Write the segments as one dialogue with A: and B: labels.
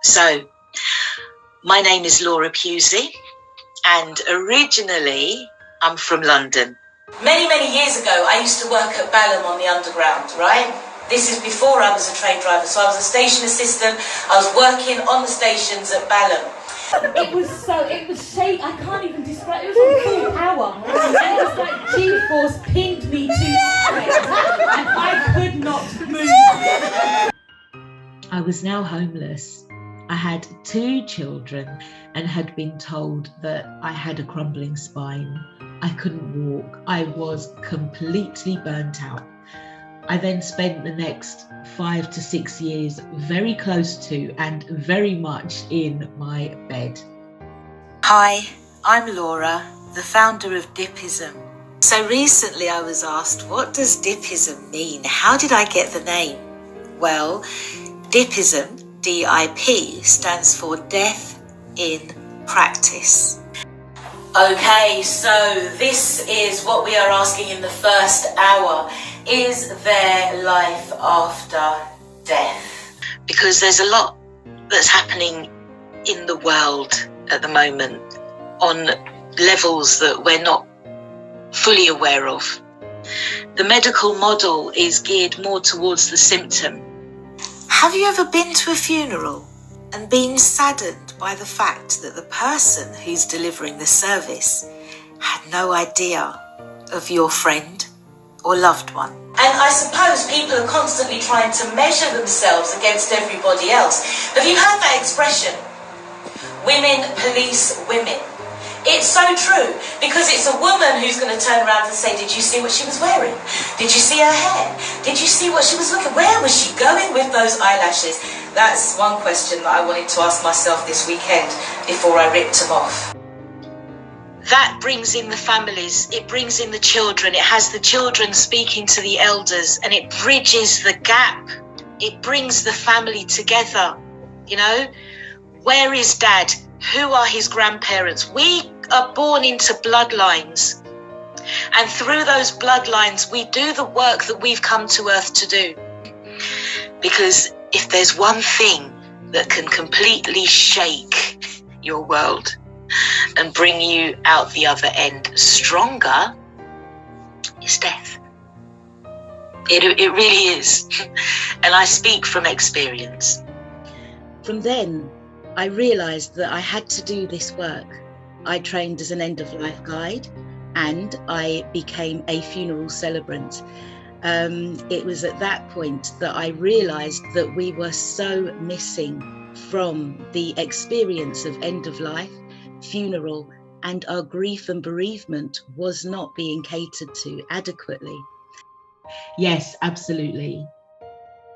A: So, my name is Laura Pusey, and originally I'm from London.
B: Many, many years ago, I used to work at Balham on the Underground, right? This is before I was a train driver, so I was a station assistant. I was working on the stations at Balham.
C: It was shade, I can't even describe, it was on full power. And it was like G-force pinned me to straight, and I could not move.
D: I was now homeless. I had 2 children and had been told that I had a crumbling spine. I couldn't walk. I was completely burnt out. I then spent the next 5 to 6 years very close to and very much in my bed.
A: Hi, I'm Laura, the founder of Dipism. So recently I was asked, what does Dipism mean? How did I get the name? Well, Dipism, DIP, stands for Death in Practice.
B: Okay, so this is what we are asking in the first hour. Is there life after death?
A: Because there's a lot that's happening in the world at the moment on levels that we're not fully aware of. The medical model is geared more towards the symptom. Have you ever been to a funeral and been saddened by the fact that the person who's delivering the service had no idea of your friend or loved one?
B: And I suppose people are constantly trying to measure themselves against everybody else. Have you heard that expression? Women police women. It's so true, because it's a woman who's going to turn around and say, did you see what she was wearing? Did you see her hair? Did you see what she was looking? Where was she going with those eyelashes? That's one question that I wanted to ask myself this weekend before I ripped them off.
A: That brings in the families, it brings in the children, it has the children speaking to the elders, and it bridges the gap. It brings the family together, you know? Where is dad? Who are his grandparents? We are born into bloodlines, and through those bloodlines we do the work that we've come to earth to do. Because if there's one thing that can completely shake your world and bring you out the other end stronger, it's death. It really is. And I speak from experience.
E: From then, I realised that I had to do this work. I trained as an end-of-life guide and I became a funeral celebrant. It was at that point that I realised that we were so missing from the experience of end-of-life, funeral, and our grief and bereavement was not being catered to adequately.
D: Yes, absolutely.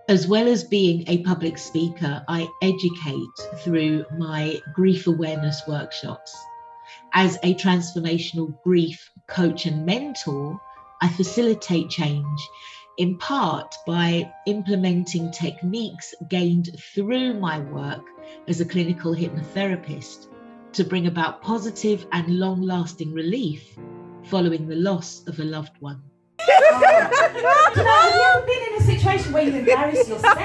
D: As well as being a public speaker, I educate through my grief awareness workshops. As a transformational grief coach and mentor, I facilitate change in part by implementing techniques gained through my work as a clinical hypnotherapist to bring about positive and long-lasting relief following the loss of a loved one.
C: Have you ever been in a situation where you embarrass yourself?